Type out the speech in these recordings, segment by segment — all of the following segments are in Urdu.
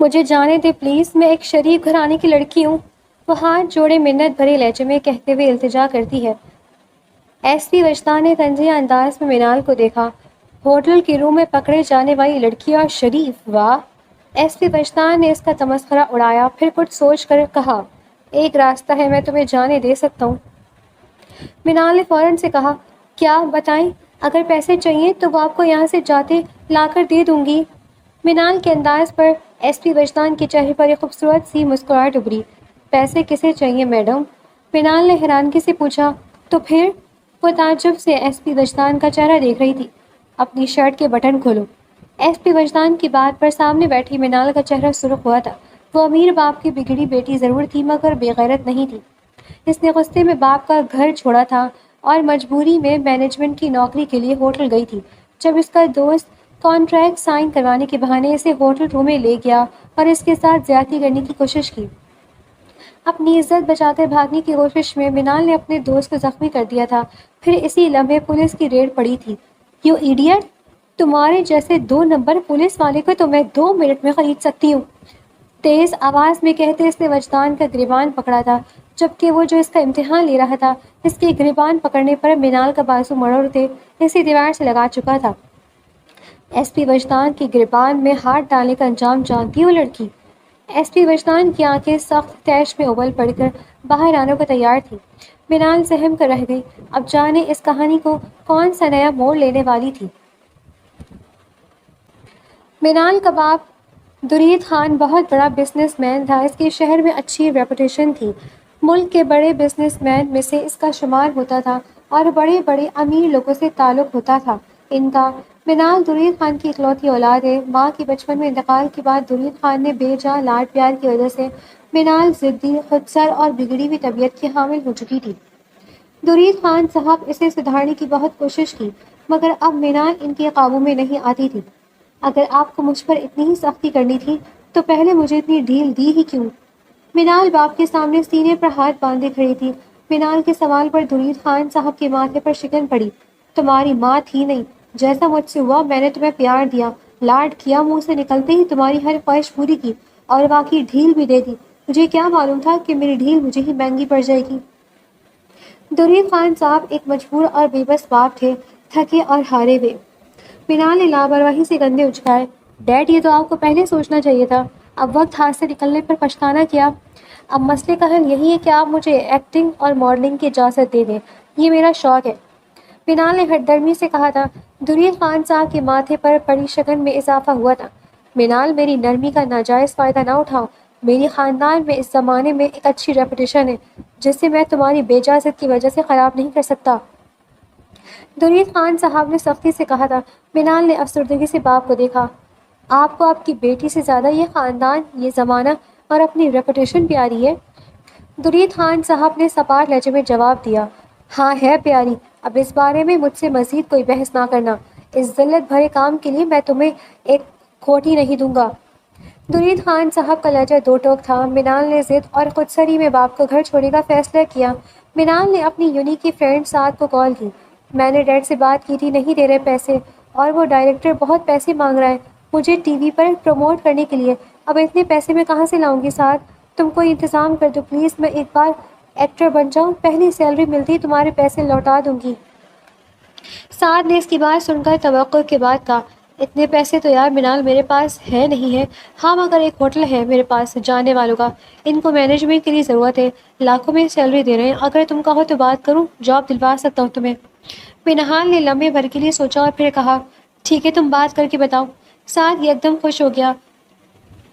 مجھے جانے دے پلیز، میں ایک شریف گھرانے کی لڑکی ہوں، وہ ہاتھ جوڑے منت بھرے لہجے میں کہتے ہوئے التجا کرتی ہے۔ ایس پی وجدان نے طنزیہ انداز میں مینال کو دیکھا۔ ہوٹل کے روم میں پکڑے جانے والی لڑکی اور شریف، واہ! ایس پی وجدان نے اس کا تمسخرہ اڑایا، پھر کچھ سوچ کر کہا، ایک راستہ ہے، میں تمہیں جانے دے سکتا ہوں۔ مینال نے فوراً سے کہا، کیا؟ بتائیں، اگر پیسے چاہیے تو وہ آپ کو یہاں سے جاتے لا کر دے دوں گی۔ مینال کے انداز پر ایس پی وجدان کے چہرے پر ایک خوبصورت سی مسکراہٹ ابھری۔ پیسے کسے چاہیے میڈم؟ مینال نے حیرانگی سے پوچھا۔ تو پھر؟ وہ تعجب سے ایس پی وجدان کا چہرہ دیکھ رہی تھی۔ اپنی شرٹ کے بٹن کھولو۔ ایس پی وجدان کی بات پر سامنے بیٹھی مینال کا چہرہ سرخ ہوا تھا۔ وہ امیر باپ کی بگڑی بیٹی ضرور تھی مگر بے غیرت نہیں تھی۔ اس نے غصے میں باپ کا گھر چھوڑا تھا اور مجبوری میں مینجمنٹ کی نوکری کے لیے ہوٹل گئی تھی۔ جب اس کا دوست کانٹریکٹ سائن کروانے کے بہانے اسے ہوٹل روم میں لے گیا اور اس کے ساتھ زیادتی کرنے کی کوشش کی۔ اپنی عزت بچا کر بھاگنے کی کوشش میں مینال نے اپنے دوست کو زخمی کر دیا تھا۔ پھر اسی لمحے پولیس کی ریڈ پڑی تھی۔ You idiot! تمہارے جیسے 2 نمبر پولیس والے کو تو میں 2 منٹ میں خرید سکتی ہوں۔ تیز آواز میں کہتے اس نے وجدان کا گریبان پکڑا تھا، جبکہ وہ جو اس کا امتحان لے رہا تھا، اس کے گریبان پکڑنے پر مینال کا بازو مڑوڑتے اسے دیوار سے لگا چکا تھا۔ ایس پی وجدان کے گریبان میں ہاتھ ڈالنے کا انجام جانتی ہو لڑکی؟ ایس پی وجدان کی آنکھیں سخت تیش میں ابل پڑ کر باہر آنے کو تیار تھی۔ مینال سہم کر رہ گئی۔ اب جانے اس کہانی کو کون سا نیا موڑ لینے والی تھی۔ مینال کا باپ درید خان بہت بڑا بزنس مین تھا۔ اس کے شہر میں اچھی ریپوٹیشن تھی۔ ملک کے بڑے بزنس مین میں سے اس کا شمار ہوتا تھا اور بڑے بڑے امیر لوگوں سے تعلق ہوتا تھا ان کا۔ مینال درید خان کی اکلوتی اولاد ہے۔ ماں کے بچپن میں انتقال کے بعد درید خان نے بے جان لاڈ پیار کی وجہ سے مینال ضدی، خودسر اور بگڑی ہوئی طبیعت کی حامل ہو چکی تھی۔ درید خان صاحب اسے سدھارنے کی بہت کوشش کی مگر اب مینال ان کے قابو میں نہیں آتی تھی۔ اگر آپ کو مجھ پر اتنی ہی سختی کرنی تھی تو پہلے مجھے اتنی ڈھیل دی ہی کیوں؟ مینال باپ کے سامنے سینے پر ہاتھ باندھے کھڑی تھی۔ مینال کے سوال پر درید خان صاحب کے ماتھے پر شکن پڑی۔ تمہاری ماں تھی نہیں، جیسا مجھ سے ہوا میں نے تمہیں پیار دیا، لاڈ کیا، منہ سے نکلتے ہی تمہاری ہر خواہش پوری کی اور واقعی ڈھیل بھی دے دی۔ مجھے کیا معلوم تھا کہ میری ڈھیل مجھے ہی مہنگی پڑ جائے گی۔ درید خان صاحب ایک مجبور اور بے بس باپ تھے، تھکے اور ہارے ہوئے۔ مینال نے لاپرواہی سے کندھے اچکائے۔ ڈیڈ، یہ تو آپ کو پہلے سوچنا چاہیے تھا۔ اب وقت ہاتھ سے نکلنے پر پچھتانا کیا؟ اب مسئلے کا حل یہی ہے کہ آپ مجھے ایکٹنگ اور ماڈلنگ کی اجازت دے دیں، یہ میرا شوق ہے۔ مینال نے ہٹ درمی سے کہا تھا۔ درید خان صاحب کے ماتھے پر پڑی شگن میں اضافہ ہوا تھا۔ مینال، میری نرمی کا ناجائز فائدہ نہ اٹھاؤ۔ میری خاندان میں اس زمانے میں ایک اچھی ریپوٹیشن ہے جسے میں تمہاری بے اجازت کی وجہ سے خراب نہیں کر سکتا۔ درید خان صاحب نے سختی سے کہا تھا۔ مینال نے افسردگی سے باپ کو دیکھا۔ آپ کو آپ کی بیٹی سے زیادہ یہ خاندان، یہ زمانہ اور اپنی ریپوٹیشن پیاری ہے؟ درید خان صاحب نے سپاٹ لہجے میں جواب دیا۔ ہاں ہے پیاری۔ اب اس بارے میں مجھ سے مزید کوئی بحث نہ کرنا۔ اس ذلت بھرے کام کے لیے میں تمہیں ایک کھوٹی نہیں دوں گا۔ درید خان صاحب کا لہجہ دو ٹوک تھا۔ مینال نے ضد اور خودسری میں باپ کو گھر چھوڑنے کا فیصلہ کیا۔ مینال نے اپنی یونی کی فرینڈ سعاد کو کال کی۔ میں نے ڈیڈ سے بات کی تھی، نہیں دے رہے پیسے اور وہ ڈائریکٹر بہت پیسے مانگ رہا ہے مجھے ٹی وی پر پروموٹ کرنے کے لیے۔ اب اتنے پیسے میں کہاں سے لاؤں گی سعاد؟ تم کوئی انتظام کر دو پلیز، میں ایک بار ایکٹر بن جاؤں، پہلی سیلری ملتی ہی تمہارے پیسے لوٹا دوں گی۔ سعاد نے اس کی بات سن کر توقع کے بعد کہا، اتنے پیسے تو یار مینال میرے پاس ہے نہیں ہے۔ ہاں مگر ایک ہوٹل ہے میرے پاس جاننے والوں کا، ان کو مینجمنٹ کے لیے ضرورت ہے، لاکھوں میں سیلری دے رہے ہیں، اگر تم کہو تو بات کروں، جاب دلوا سکتا ہوں تمہیں۔ مینال نے لمحے بھر کے لیے سوچا اور پھر کہا، ٹھیک ہے تم بات کر کے بتاؤ۔ سعاد ایک دم خوش ہو گیا۔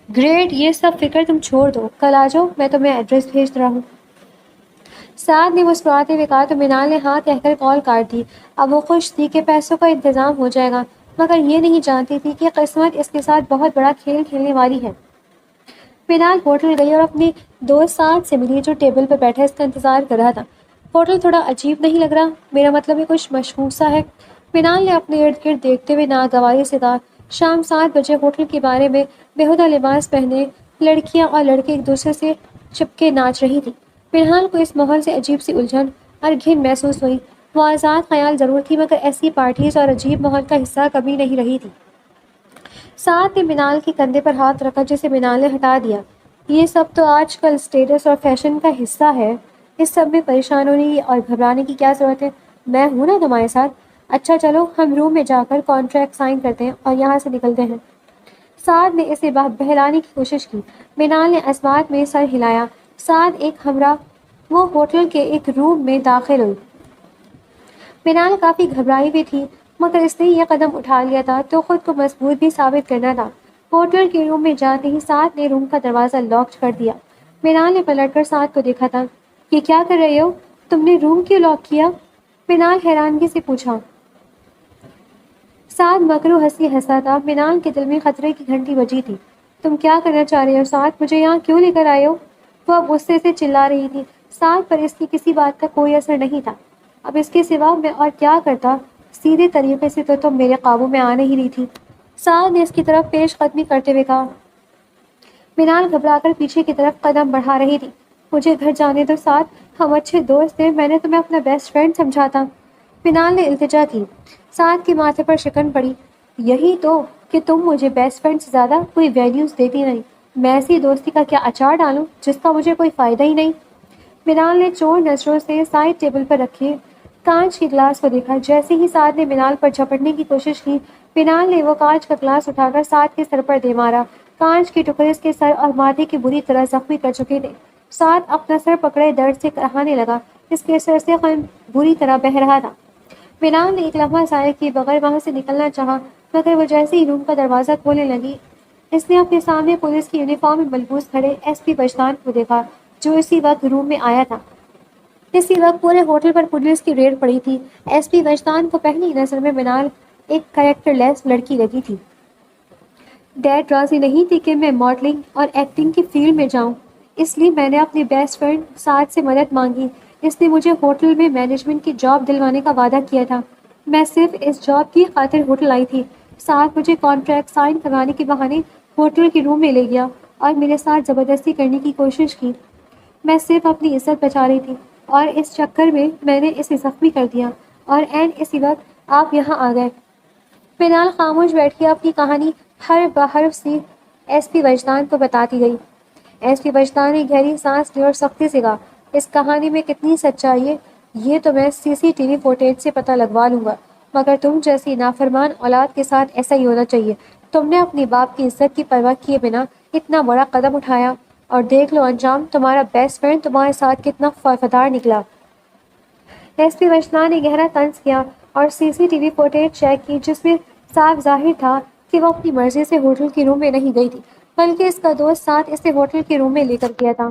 گریٹ، یہ سب فکر تم چھوڑ دو، کل آ جاؤ، میں تمہیں ایڈریس بھیج رہا ہوں۔ سعاد نے مسکراتے ہوئے کہا تو مینال نے ہاں کہہ کر کال کاٹ دی۔ اب وہ خوش تھی کہ پیسوں کا انتظام ہو جائے گا مگر یہ نہیں جانتی تھی کہ قسمت اس کے ساتھ بہت بڑا کھیل کھیلنے والی ہے۔ مینال ہوٹل گئی اور اپنی دوست سعاد سے ملی جو ٹیبل پر بیٹھا اس کا انتظار کر رہا تھا۔ ہوٹل تھوڑا عجیب نہیں لگ رہا؟ میرا مطلب ہے کچھ مشہور سا ہے؟ مینال نے اپنے ارد گرد دیکھتے ہوئے ناگواری سے کہا۔ شام 7 بجے ہوٹل کے بارے میں بےہودہ لباس پہنے لڑکیاں اور لڑکے ایک دوسرے سے چپکے ناچ رہی تھی۔ مینال کو اس ماحول سے عجیب سی الجھن اور گھن محسوس ہوئی۔ وہ آزاد خیال ضرور تھی مگر ایسی پارٹیز اور عجیب ماحول کا حصہ کبھی نہیں رہی تھی۔ ساتھ نے منال کے کندھے پر ہاتھ رکھا جسے منال نے ہٹا دیا۔ یہ سب تو آج کل اسٹیٹس اور فیشن کا حصہ ہے، اس سب میں پریشان ہونے اور گھبرانے کی کیا ضرورت ہے؟ میں ہوں نا تمہارے ساتھ۔ اچھا چلو ہم روم میں جا کر کانٹریکٹ سائن کرتے ہیں اور یہاں سے نکلتے ہیں۔ سعد نے اسے بہلانے کی کوشش کی۔ منال نے اسبات میں سر ہلایا۔ سعد ایک ہمراہ وہ ہوٹل کے ایک روم میں داخل ہوئی۔ منال کافی گھبرائی ہوئی تھی، مگر اس نے یہ قدم اٹھا لیا تھا تو خود کو مضبوط بھی ثابت کرنا تھا۔ ہوٹل کے روم میں جاتے ہی سعد نے روم کا دروازہ لاک کر دیا۔ منال نے پلٹ کر سعد کو دیکھا تھا۔ یہ کیا کر رہے ہو؟ تم نے روم کیوں لاک کیا؟ منال حیرانگی سے پوچھا۔ سعد مکرو ہنسی ہنسا تھا۔ منال کے دل میں خطرے کی گھنٹی بجی تھی۔ تم کیا کرنا چاہ رہے ہو سعد؟ مجھے یہاں کیوں لے کر آئے ہو؟ وہ اب غصے سے چلا رہی تھی۔ سعد پر اس کی کسی بات کا کوئی اثر نہیں تھا۔ اب اس کے سوا میں اور کیا کرتا؟ سیدھے طریقے سے تو تم میرے قابو میں آ نہیں رہی تھی۔ سعد نے اس کی طرف پیش قدمی کرتے ہوئے کہا۔ منال گھبرا کر پیچھے کی طرف قدم بڑھا رہی تھی۔ مجھے گھر جانے دو سعد، ہم اچھے دوست ہیں، میں نے تمہیں اپنا بیسٹ فرینڈ سمجھا تھا۔ منال نے التجا کی۔ سعد کے ماتھے پر شکن پڑی۔ یہی تو کہ تم مجھے بیسٹ فرینڈ سے زیادہ کوئی ویلیوز دیتی نہیں۔ میں ایسی دوستی کا کیا اچار ڈالوں جس کا مجھے کوئی فائدہ ہی نہیں؟ منال نے چور نظروں سے سائڈ ٹیبل پر رکھے کانچ کے گلاس کو دیکھا۔ جیسے ہی سعد نے منال پر جھپٹنے کی کوشش کی، منال نے وہ کانچ کا گلاس اٹھا کر سعد کے سر پر دے مارا۔ کانچ کے ٹکڑے اس کے سر اور ماتھے کی بری طرح زخمی کر چکے تھے۔ سعد اپنا سر پکڑے درد سے کرانے لگا۔ اس کے سر سے خون بری طرح بہہ رہا تھا۔ منال نے ایک لمحہ ضائع کیے بغیر وہاں سے نکلنا چاہا، مگر وہ جیسے ہی روم کا دروازہ کھولنے لگی، اس نے اپنے سامنے پولیس کی یونیفارم میں ملبوس کھڑے ایس پی وجدان کو دیکھا، جو اسی وقت روم میں آیا تھا۔ اسی وقت پورے ہوٹل پر پولیس کی ریڈ پڑی تھی۔ ایس پی وجدان کو پہلی نظر میں منال ایک کریکٹر لیس لڑکی لگی تھی۔ ڈیڈ راضی نہیں تھی کہ میں ماڈلنگ اور ایکٹنگ کی فیلڈ میں جاؤں، اس لیے میں نے اپنی بیسٹ فرینڈ سعد سے مدد مانگی۔ اس نے مجھے ہوٹل میں مینجمنٹ کی جاب دلوانے کا وعدہ کیا تھا۔ میں صرف اس جاب کی خاطر ہوٹل آئی تھی۔ سعد مجھے کانٹریکٹ سائن کروانے کے بہانے ہوٹل کے روم میں لے گیا اور میرے ساتھ زبردستی کرنے کی کوشش کی۔ میں صرف اپنی عزت بچا رہی تھی اور اس چکر میں نے اسے زخمی کر دیا، اور اسی وقت آپ یہاں آ گئے۔ منال خاموش بیٹھ کے اپنی کہانی حرف بحرف سے ایس پی وجدان کو بتاتی گئی۔ ایس پی وجدان نے گہری سانس لی اور سختی سے کہا، اس کہانی میں کتنی سچائی ہے یہ تو میں سی سی ٹی وی فوٹیج سے پتہ لگوا لوں گا، مگر تم جیسی نافرمان اولاد کے ساتھ ایسا ہی ہونا چاہیے۔ تم نے اپنی باپ کی عزت کی پرواہ کیے بنا اتنا بڑا قدم اٹھایا، اور دیکھ لو انجام، تمہارا بیسٹ فرینڈ تمہارے ساتھ کتنا وفادار نکلا۔ ایس پی وجدان نے گہرا طنز کیا اور C C T V footage check کی، جس میں صاف ظاہر تھا کہ وہ اپنی مرضی سے ہوٹل کے روم میں نہیں گئی تھی، بلکہ اس کا دوست ساتھ اسے ہوٹل کے روم میں لے کر گیا تھا۔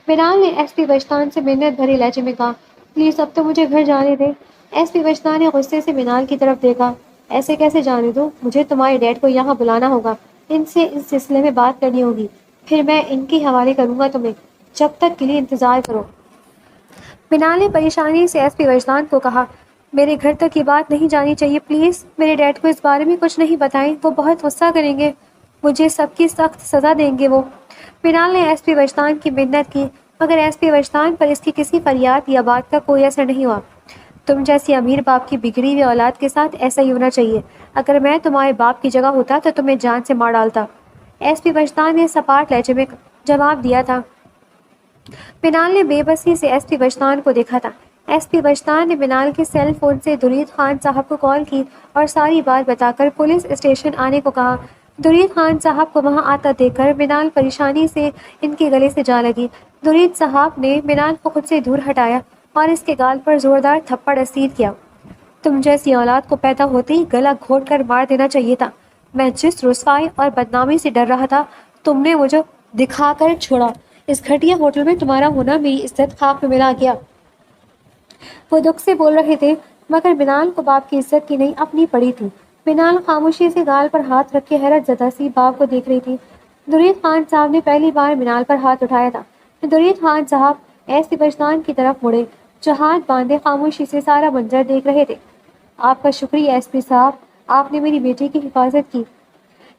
منال نے ایس پی وجدان سے منت بھرے لہجے میں کہا، پلیز اب تو مجھے گھر جانے دے۔ ایس پی وجدان نے غصے سے منال کی طرف دیکھا۔ ایسے کیسے جانے دو؟ مجھے تمہارے ڈیڈ کو یہاں بلانا ہوگا، ان سے اس سلسلے میں بات کرنی ہوگی، پھر میں ان کے حوالے کروں گا تمہیں، جب تک کے لیے انتظار کرو۔ منال نے پریشانی سے ایس پی وجدان کو کہا، میرے گھر تک یہ بات نہیں جانی چاہیے، پلیز میرے ڈیڈ کو اس بارے میں کچھ نہیں بتائیں، وہ بہت غصہ کریں گے، مجھے سب کی سخت سزا دیں گے وہ۔ منال نے ایس پی وجدان کی منت کی، مگر ایس پی وجدان پر اس کی کسی فریاد یا بات کا کوئی اثر نہیں ہوا۔ تم جیسی امیر باپ کی بگڑی ہوئی اولاد کے ساتھ ایسا ہی ہونا چاہیے، اگر میں تمہارے باپ کی جگہ ہوتا تو تمہیں جان سے مار ڈالتا، ایس پی وجدان نے سپاٹ لہجے میں جواب دیا تھا۔ منال نے بے بسی سے ایس پی وجدان کو دیکھا تھا۔ ایس پی وجدان نے منال کے سیل فون سے درید خان صاحب کو کال کی اور ساری بات بتا کر پولیس اسٹیشن آنے کو کہا۔ درید خان صاحب کو وہاں آتا دیکھ کر منال پریشانی سے ان کے گلے سے جا لگی۔ درید صاحب نے منال کو خود سے دور ہٹایا اور اس کے گال پر زوردار تھپڑ اسیر کیا۔ تم جیسی اولاد کو پیدا ہوتے ہی گلا گھونٹ کر مار دینا چاہیے تھا۔ میں جس رسوائی اور بدنامی سے ڈر رہا تھا، تم نے مجھے دکھا کر چھوڑا۔ اس گھٹیا ہوٹل میں تمہارا ہونا میری عزت خاک میں ملا گیا۔ وہ دکھ سے بول رہے تھے، مگر منال کو باپ کی عزت کی نہیں اپنی پڑی تھی۔ منال خاموشی سے گال پر ہاتھ رکھ کے حیرت زدہ سی باپ کو دیکھ رہی تھی۔ درید خان صاحب نے پہلی بار منال پر ہاتھ اٹھایا تھا۔ درید خان صاحب ایس پی وجدان کی طرف مڑے، جو ہاتھ باندھے خاموشی سے سارا منظر دیکھ رہے تھے۔ آپ کا شکریہ ایس پی صاحب، آپ نے میری بیٹی کی حفاظت کی۔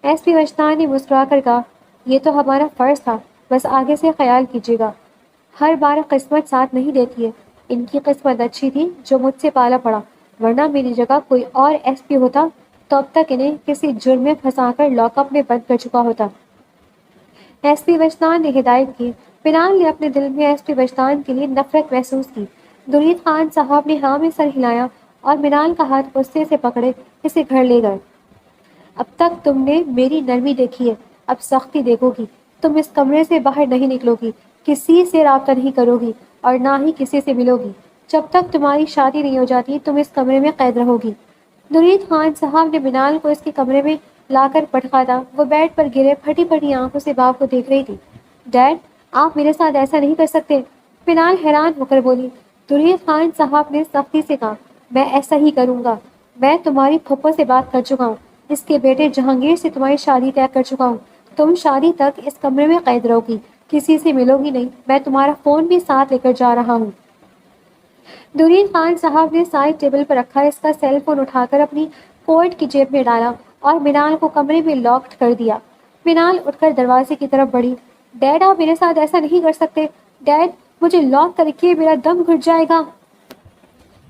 ایس پی وجدان نے مسکرا کر کہا، یہ تو ہمارا فرض تھا، بس آگے سے خیال کیجیے گا، ہر بار قسمت ساتھ نہیں دیتی ہے۔ ان کی قسمت اچھی تھی جو مجھ سے پالا پڑا، ورنہ میری جگہ کوئی اور ایس پی ہوتا تو اب تک انہیں کسی جرم میں پھنسا کر لاک اپ میں بند کر چکا ہوتا۔ ایس پی وجدان نے ہدایت کی۔ منال نے اپنے دل میں ایس پی وجدان کے لیے نفرت محسوس کی۔ درید خان صاحب نے ہاں میں سر ہلایا اور منال کا ہاتھ غصے سے پکڑے اسے گھر لے گئے۔ اب تک تم نے میری نرمی دیکھی ہے، اب سختی دیکھو گی۔ تم اس کمرے سے باہر نہیں نکلو گی، کسی سے رابطہ نہیں کرو گی اور نہ ہی کسی سے ملو گی۔ جب تک تمہاری شادی نہیں ہو جاتی تم اس کمرے میں قید رہو گی۔ درید خان صاحب نے منال کو اس کے کمرے میں لا کر پٹکا تھا۔ وہ بیڈ پر گرے پھٹی پھٹی آنکھوں سے باپ کو دیکھ رہی تھی۔ ڈیڈ، آپ میرے ساتھ ایسا نہیں کر سکتے، منال حیران ہو کر بولی۔ درید خان صاحب نے سختی سے کہا، میں ایسا ہی کروں گا۔ میں تمہاری پھپھو سے بات کر چکا ہوں، اس کے بیٹے جہانگیر سے تمہاری شادی طے کر چکا ہوں۔ تم شادی تک اس کمرے میں قید رہو گی، کسی سے ملو گی نہیں۔ میں تمہارا فون بھی ساتھ لے کر جا رہا ہوں۔ درید خان صاحب نے سائڈ ٹیبل پر رکھا اس کا سیل فون اٹھا کر اپنی کوٹ کی جیب میں ڈالا اور منال کو کمرے میں لاکڈ کر دیا۔ منال اٹھ کر دروازے کی طرف بڑھی۔ ڈیڈ، آپ میرے ساتھ ایسا نہیں کر سکتے۔ ڈیڈ، مجھے لاک کر کے میرا دم گھٹ جائے گا۔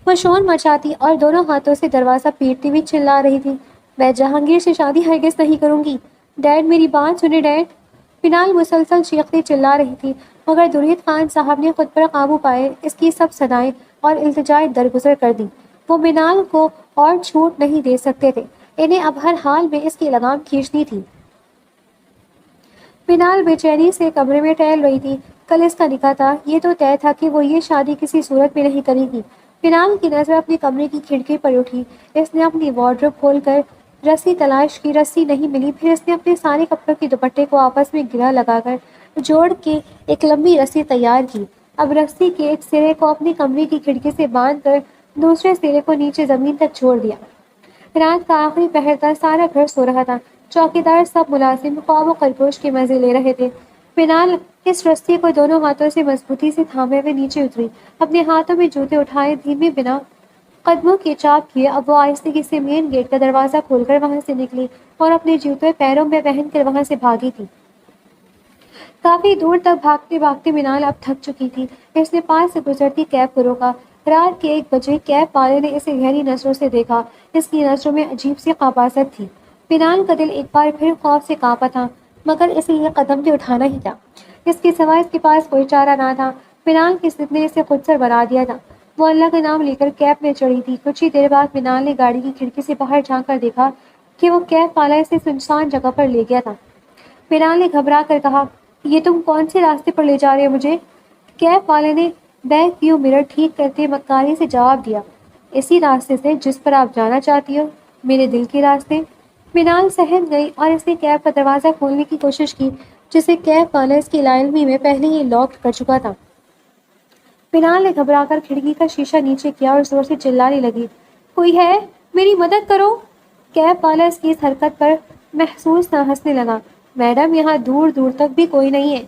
وہ شور مچاتی اور دونوں ہاتھوں سے دروازہ پیٹتی ہوئی چلا رہی تھی۔ میں جہانگیر سے شادی ہرگز نہیں کروں گی۔ ڈیڈ، میری بات سنیں ڈیڈ۔ منال مسلسل چیختی چلا رہی تھی مگر درید خان صاحب نے خود پر قابو پائے اس کی سب صدائیں اور التجائیں درگزر کر دیں۔ وہ منال کو اور چھوٹ نہیں دے سکتے تھے، انہیں اب ہر حال میں اس کی لگام کھینچنی تھی۔ منال بے چینی سے کمرے میں ٹہل رہی تھی۔ کل اس کا نکاح تھا، یہ تو طے تھا کہ وہ یہ شادی کسی صورت میں نہیں کرے گی۔ منال کی نظر اپنے کمرے کی کھڑکی پر اٹھی۔ اس نے اپنی وارڈروب کھول کر رسی تلاش کی، رسی نہیں ملی۔ پھر اس نے اپنے سارے کپڑوں کے دوپٹے کو آپس میں گرہ لگا کر جوڑ کے ایک لمبی رسی تیار کی۔ اب رسی کے ایک سرے کو اپنی کمرے کی کھڑکی سے باندھ کر دوسرے سرے کو نیچے زمین تک چھوڑ دیا۔ رات کا آخری پہر تھا، سارا گھر سو رہا تھا۔ چوکیدار سب ملازم خواب و خرگوش کے مزے لے رہے تھے۔ منال اس رسی کو دونوں ہاتھوں سے مضبوطی سے تھامے ہوئے نیچے اتری، اپنے ہاتھوں میں جوتے اٹھائے، دھیمے بنا قدموں کے چاپ کیے۔ اب وہ آہستگی سے مین گیٹ کا دروازہ کھول کر وہاں سے نکلی اور اپنے جوتے پیروں میں پہن کر وہاں سے بھاگی تھی۔ کافی دور تک بھاگتے بھاگتے منال اب تھک چکی تھی۔ اس نے پاس سے گزرتی کیب کو روکا۔ رات کے 1 بجے کیب والے نے اسے گہری نظروں سے دیکھا۔ اس کی نظروں میں عجیب سی خباثت تھی۔ منال کا دل ایک بار پھر خوف سے کانپا تھا مگر اسے یہ قدم بھی اٹھانا ہی تھا۔ اس کے سوا اس کے پاس کوئی چارہ نہ تھا۔ منال کی ضد نے اسے خود سر بنا دیا تھا۔ وہ اللہ کا نام لے کر کیب میں چڑھی تھی۔ کچھ ہی دیر بعد منال نے گاڑی کی کھڑکی سے باہر جھانک کر دیکھا کہ وہ کیب والا اسے سنسان جگہ پر لے گیا تھا۔ منال نے گھبرا کر کہا، یہ تم کون سے راستے پر لے جا رہے ہو مجھے؟ کیب والے نے بیک ویو مرر ٹھیک کرتے مکاری سے جواب دیا، اسی راستے سے جس پر آپ جانا چاہتی ہو، میرے دل کے راستے۔ منال سہم گئی اور اس نے کیب کا دروازہ کھولنے کی کوشش کی جسے کیب والا اس کی لاعلمی میں پہلے ہی لاک کر چکا تھا۔ منال نے گھبرا کر کھڑکی کا شیشہ نیچے کیا اور زور سے چلانے لگی، کوئی ہے؟ میری مدد کرو۔ کیب والا اس کی اس حرکت پر محسوس نہ ہنسنے لگا، میڈم یہاں دور دور تک بھی کوئی نہیں ہے۔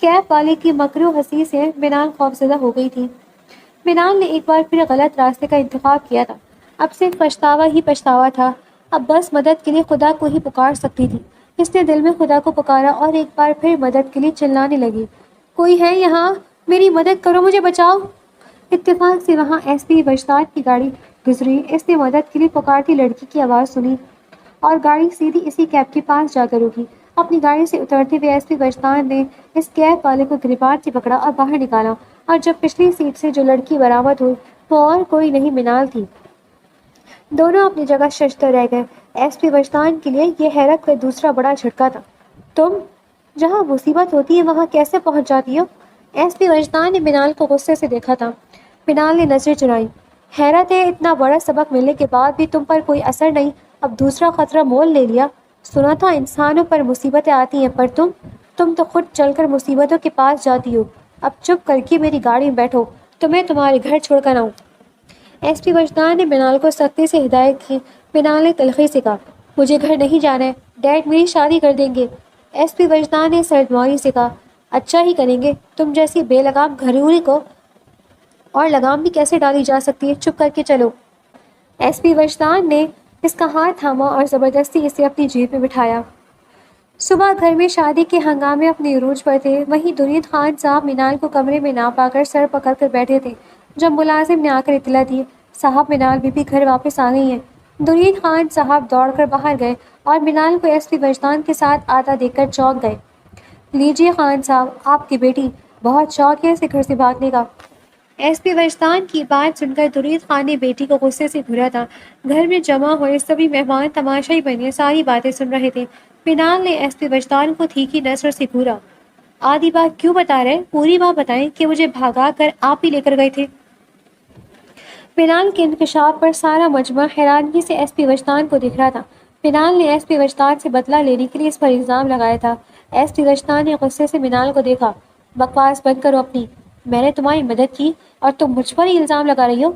کیب والے کی مکرو ہنسی سے منال خوفزدہ ہو گئی تھی۔ منال نے ایک بار پھر غلط راستے کا انتخاب کیا تھا۔ اب صرف پچھتاوا ہی پچھتاوا تھا۔ اب بس مدد کے لیے خدا کو ہی پکار سکتی تھی۔ اس نے دل میں خدا کو پکارا اور ایک بار پھر مدد کے لیے چلانے لگی، کوئی ہے یہاں؟ میری مدد کرو، مجھے بچاؤ۔ اتفاق سے وہاں ایس پی وجدان کی گاڑی گزری۔ اس نے مدد کے لیے پکارتی لڑکی کی آواز سنی اور گاڑی سیدھی اسی کیب کے پاس جا کر رکی۔ اپنی گاڑی سے اترتے ہوئے ایس پی وجدان نے اس کیب والے کو گریبان سے پکڑا اور باہر نکالا، اور جب پچھلی سیٹ سے جو لڑکی برآمد ہوئی وہ اور کوئی نہیں منال تھی۔ دونوں اپنی جگہ ششدر رہ گئے۔ ایس پی وجدان کے لیے یہ حیرت کا دوسرا بڑا جھٹکا تھا۔ تم جہاں مصیبت ہوتی ہے وہاں کیسے پہنچ جاتی ہو؟ ایس پی وجدان نے منال کو غصے سے دیکھا تھا۔ منال نے نظریں چرائیں، حیرت ہے اتنا بڑا سبق ملنے کے بعد بھی تم پر کوئی اثر نہیں، اب دوسرا خطرہ مول لے لیا۔ سنا تھا انسانوں پر مصیبتیں آتی ہیں پر تم تو خود چل کر مصیبتوں کے پاس جاتی ہو۔ اب چپ کر کے میری گاڑی میں بیٹھو، تمہیں تمہارے گھر چھوڑ کر آؤں۔ ایس پی وجدان نے منال کو سختی سے ہدایت کی۔ منال نے تلخی سے کہا، مجھے گھر نہیں جانا ہے، ڈیڈ میری شادی کر دیں گے۔ ایس پی وجدان نے سردموری سے کہا، اچھا ہی کریں گے، تم جیسی بے لگام گھریوری کو اور لگام بھی کیسے ڈالی جا سکتی ہے، چپ کر کے چلو۔ ایس پی وجدان نے اس کا ہاتھ تھاما اور زبردستی اسے اپنی جیب میں بٹھایا۔ صبح گھر میں شادی کے ہنگامے اپنے عروج پر تھے۔ وہیں درید خان صاحب منال کو کمرے میں نہ پا کر سر پکڑ کر بیٹھے تھے۔ جب ملازم نے آ کر اطلاع دی، صاحب منال بی بی گھر واپس آ گئی ہیں۔ درید خان صاحب دوڑ کر باہر گئے اور منال کو ایس پی وجدان کے ساتھ آتا دیکھ کر چونک گئے۔ لیجیے خان صاحب، آپ کی بیٹی بہت شوق ہے اسے گھر سے بھاگنے کا۔ ایس پی وجدان کی بات سن کر درید خان نے بیٹی کو غصے سے گھورا تھا۔ گھر میں جمع ہوئے سبھی مہمان تماشائی بنے ساری باتیں سن رہے تھے۔ منال نے ایس پی وجدان کو تیکھی نظر سے گھورا۔ آدھی بات کیوں بتا رہے؟ پوری بات بتائیں کہ مجھے بھگا کر آپ ہی لے کر گئے تھے۔ منال کے انکشاف پر سارا مجمع حیرانگی سے ایس پی وجدان کو دیکھ رہا تھا۔ منال نے ایس پی وجدان سے بدلہ لینے کے لیے اس پر الزام لگایا تھا۔ ایس پی وجدان نے غصے سے منال کو دیکھا۔ بکواس بند کرو اپنی، میں نے تمہاری مدد کی اور تم مجھ پر ہی الزام لگا رہی ہو۔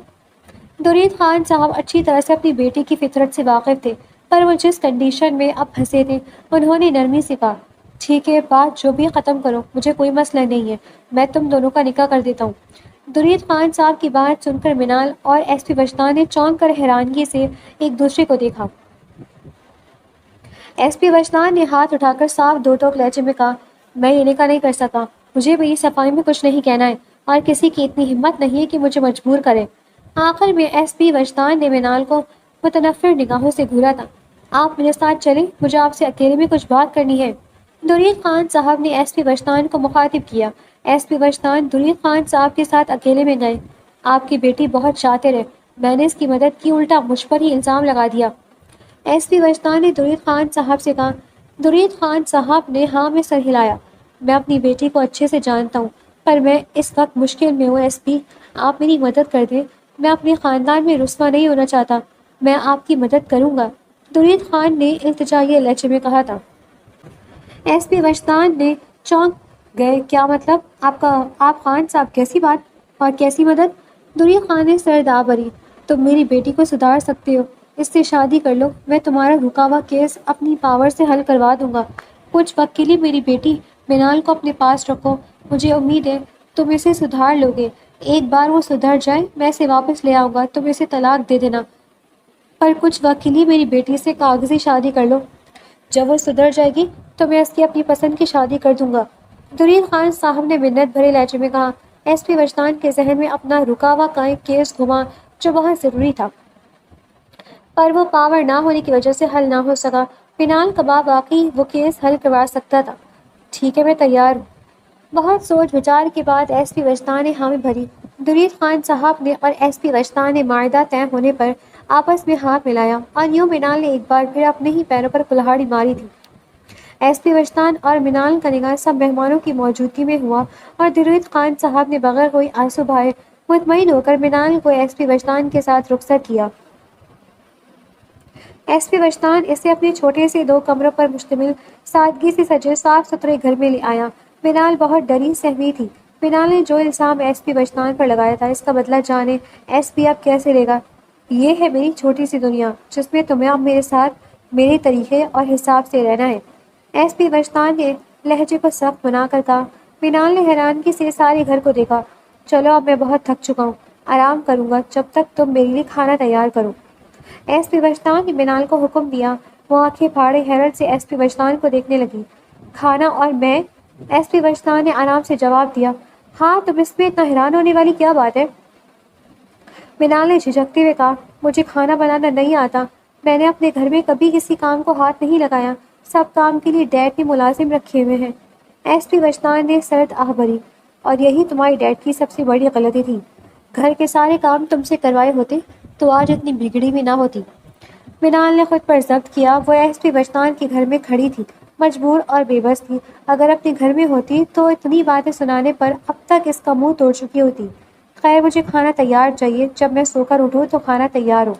درید خان صاحب اچھی طرح سے اپنی بیٹی کی فطرت سے واقف تھے، پر وہ جس کنڈیشن میں اب پھنسے تھے انہوں نے نرمی سے کہا، ٹھیک ہے، بات جو بھی ختم کرو، مجھے کوئی مسئلہ نہیں ہے، میں تم دونوں کا نکاح کر دیتا ہوں۔ درید خان صاحب کی بات سن کر منال اور ایس پی وجدان نے چونک کر حیرانگی سے ایک دوسرے کو دیکھا۔ ایس پی وجدان نے ہاتھ اٹھا کر صاف دو ٹوک لہجے میں کہا، میں یہ نکاح نہیں کر سکا، مجھے میری صفائی میں کچھ نہیں کہنا ہے اور کسی کی اتنی ہمت نہیں ہے کہ مجھے مجبور کرے۔ آخر میں ایس پی وجدان نے منال کو متنفر نگاہوں سے گھورا تھا۔ آپ میرے ساتھ چلیں، مجھے آپ سے اکیلے میں کچھ بات کرنی ہے۔ درید خان صاحب نے ایس پی وجدان کو مخاطب کیا۔ ایس پی وجدان درید خان صاحب کے ساتھ اکیلے میں گئے۔ آپ کی بیٹی بہت شاطر ہے، میں نے اس کی مدد کی، الٹا مجھ پر ہی الزام لگا دیا۔ ایس پی وجدان نے درید خان صاحب سے کہا۔ درید خان صاحب نے ہاں میں سر ہلایا۔ میں اپنی بیٹی کو اچھے سے جانتا ہوں، پر میں اس وقت مشکل میں ہوں ایس پی، آپ میری مدد کر دیں، میں اپنے خاندان میں رسوا نہیں ہونا چاہتا، میں آپ کی مدد کروں گا، درید خان نے التجائی لہجے میں کہا تھا۔ ایس پی وجدان نے چونک گئے، کیا مطلب؟ آپ خان صاحب کیسی بات اور کیسی مدد؟ درید خان نے سر داہ بھری، تم میری بیٹی کو سدھار سکتے ہو، اس سے شادی کر لو، میں تمہارا رکا ہوا کیس اپنی پاور سے حل کروا دوں گا، کچھ وقت کے لیے میری بیٹی منال کو اپنے پاس رکھو، مجھے امید ہے تم اسے سدھار لو گے، ایک بار وہ سدھر جائے میں اسے واپس لے آؤں گا، تم اسے طلاق دے دینا، پر کچھ وقت کے لیے میری بیٹی سے کاغذی شادی کر لو، جب وہ سدھر جائے گی تو میں اس کی اپنی پسند کی شادی کر دوں گا۔ درید خان صاحب نے منت بھرے لہجے میں کہا۔ ایس پی وجدان کے ذہن میں اپنا رکا ہوا کیس گھما جو بہت ضروری تھا، پر وہ پاور نہ ہونے کی وجہ سے حل نہ ہو سکا۔ منال کباب واقعی وہ کیس حل کروا سکتا تھا۔ ٹھیک ہے، میں تیار ہوں۔ بہت سوچ بچار کے بعد ایس پی وجدان نے حامی بھری۔ درید خان صاحب نے اور ایس پی وجدان نے معاہدہ طے ہونے پر آپس میں ہاتھ ملایا اور یوں منال نے ایک بار پھر اپنے ہی پیروں پر کلہاڑی ماری تھی۔ ایس پی وجدان اور منال کا نکاح سب مہمانوں کی موجودگی میں ہوا اور درید خان صاحب نے بغیر کوئی آنسو بہائے مطمئن ہو کر منال کو ایس پی وجدان کے ساتھ رخصت کیا۔ ایس پی وجدان اسے اپنے چھوٹے سے 2 کمروں پر مشتمل سادگی سے سجے صاف ستھرے گھر میں لے آیا۔ منال بہت ڈری سہمی تھی۔ منال نے جو الزام ایس پی وجدان پر لگایا تھا اس کا بدلہ جانے ایس پی اب کیسے لے گا؟ یہ ہے میری چھوٹی سی دنیا جس میں تمہیں اب میرے ساتھ میرے طریقے اور حساب سے رہنا ہے، ایس پی وجدان نے لہجے کو سخت بنا کر کہا۔ منال نے حیرانگی سے سارے گھر کو دیکھا۔ چلو اب میں بہت تھک چکا ہوں، آرام کروں گا جب تک تم میرے لیے کھانا تیار کرو، ایس پی وجدان نے منال کو حکم دیا۔ وہ آنکھیں پھاڑے حیرت سے ایس پی وجدان کو دیکھنے لگی۔ کھانا اور میں؟ ایس پی وجدان نے آرام سے جواب دیا۔ ہاں، تم اس میں اتنا حیران ہونے والی کیا بات ہے؟ منال نے جھجکتے ہوئے کہا، مجھے کھانا بنانا نہیں آتا، میں نے اپنے گھر میں کبھی کسی کام کو ہاتھ نہیں لگایا، سب کام کے لیے ڈیڈ نے ملازم رکھے ہوئے ہیں، ایس پی وجدان نے سرد آہ بھری، اور یہی تمہاری ڈیڈ کی سب سے بڑی غلطی تھی، گھر کے سارے کام تم سے کروائے ہوتے تو آج اتنی بگڑی بھی نہ ہوتی۔ منال نے خود پر ضبط کیا، وہ ایس پی وجدان کے گھر میں کھڑی تھی، مجبور اور بے بس تھی، اگر اپنے گھر میں ہوتی تو اتنی باتیں سنانے پر اب تک اس کا منہ توڑ چکی ہوتی۔ خیر، مجھے کھانا تیار چاہیے، جب میں سو کر اٹھوں تو کھانا تیار ہو،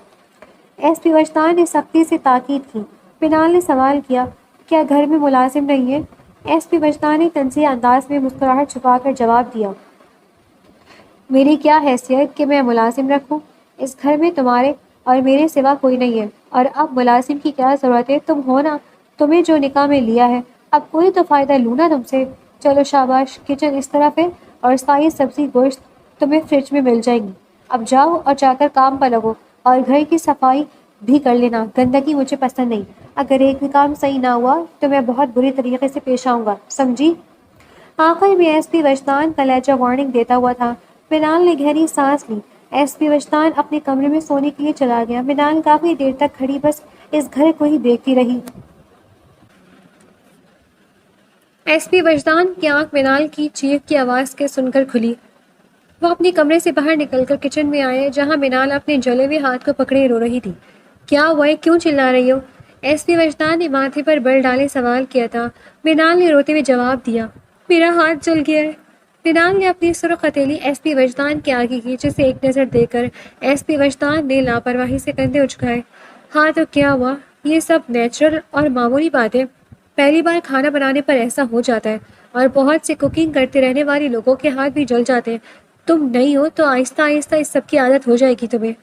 ایس پی وجدان نے سختی سے تاکید کی۔ منال نے سوال کیا، کیا گھر میں ملازم نہیں ہے؟ ایس پی وجدان نے تنزیہ انداز میں مسکراہٹ چھپا کر جواب دیا، میری کیا حیثیت کہ میں ملازم رکھوں؟ اس گھر میں تمہارے اور میرے سوا کوئی نہیں ہے، اور اب ملازم کی کیا ضرورت ہے؟ تم ہو نا، تمہیں جو نکاح میں لیا ہے، اب کوئی تو فائدہ لوں نا تم سے۔ چلو شاباش، کچن اس طرف ہے اور ساری سبزی گوشت تمہیں فریج میں مل جائیں گی، اب جاؤ اور جا کر کام پر لگو، اور گھر کی صفائی بھی کر لینا، گندگی مجھے پسند نہیں، اگر ایک بھی کام صحیح نہ ہوا تو میں بہت بری طریقے سے پیش آؤں گا، سمجھی؟ آخر میں ایس پی وجدان کا لہجہ وارننگ دیتا ہوا تھا۔ منال نے گہری سانس لی، ایس پی وجدان اپنے کمرے میں سونے کے لیے چلا گیا۔ منال کافی دیر تک کھڑی بس اس گھر کو ہی دیکھتی رہی۔ ایس پی وجدان کی آنکھ منال کی چیخ کی آواز کے سن کر کھلی۔ وہ اپنے کمرے سے باہر نکل کر کچن میں آئے جہاں منال اپنے جلے ہوئے ہاتھ کو پکڑے رو رہی تھی۔ کیا ہوا ہے؟ کیوں چلا رہی ہو؟ ایس پی وجدان نے ماتھے پر بل ڈالے سوال کیا تھا۔ منال نے روتے ہوئے جواب دیا، میرا ہاتھ جل گیا ہے۔ منال نے اپنی سرخ ہتھیلی ایس پی وجدان کے آگے کی جسے ایک نظر دے کر ایس پی وجدان نے لاپرواہی سے کندھے اچکائے۔ ہاں تو کیا ہوا؟ یہ سب نیچرل اور معمولی بات ہے۔ پہلی بار کھانا بنانے پر ایسا ہو جاتا ہے اور بہت سے کوکنگ کرتے رہنے والے لوگوں کے ہاتھ بھی جل جاتے ہیں۔ تم نہیں ہو تو آہستہ آہستہ اس سب کی عادت ہو جائے گی تمہیں۔